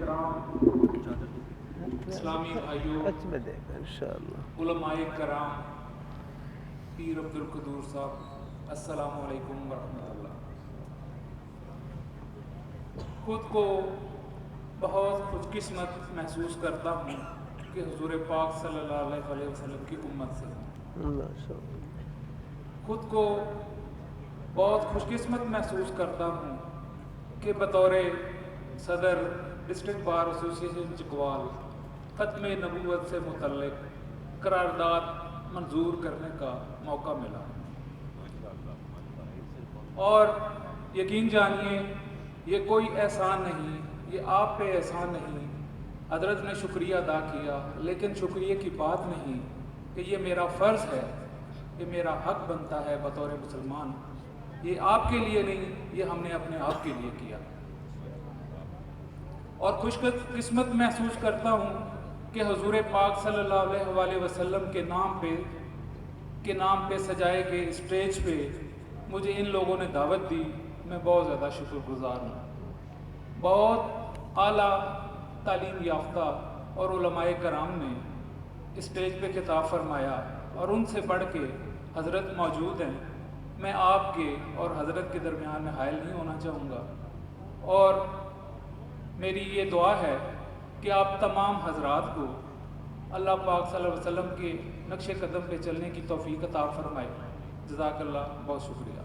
کرام، اسلامی بھائیوں، علماء کرام، پیر عبدالقدور صاحب، السلام علیکم ورحمۃ اللہ۔ خود کو بہت خوش قسمت محسوس کرتا ہوں کہ حضور پاک صلی اللہ علیہ وسلم کی امت سے ہوں۔ خود کو بہت خوش قسمت محسوس کرتا ہوں کہ بطور صدر ڈسٹرکٹ بار ایسوسی ایشن چکوال ختم نبوت سے متعلق قرارداد منظور کرنے کا موقع ملا، اور یقین جانیے یہ کوئی احسان نہیں، یہ آپ پہ احسان نہیں۔ حضرت نے شکریہ ادا کیا، لیکن شکریہ کی بات نہیں کہ یہ میرا فرض ہے، یہ میرا حق بنتا ہے بطور مسلمان۔ یہ آپ کے لیے نہیں، یہ ہم نے اپنے آپ کے لیے کیا۔ اور خوش قسمت محسوس کرتا ہوں کہ حضور پاک صلی اللہ علیہ وسلم کے نام پہ سجائے گئے اسٹیج پہ مجھے ان لوگوں نے دعوت دی، میں بہت زیادہ شکر گزار ہوں۔ بہت اعلیٰ تعلیم یافتہ اور علماء کرام نے اسٹیج پہ خطاب فرمایا، اور ان سے بڑھ کے حضرت موجود ہیں۔ میں آپ کے اور حضرت کے درمیان میں حائل نہیں ہونا چاہوں گا، اور میری یہ دعا ہے کہ آپ تمام حضرات کو اللہ پاک صلی اللہ علیہ وسلم کے نقش قدم پہ چلنے کی توفیق عطا فرمائے۔ جزاک اللہ، بہت شکریہ۔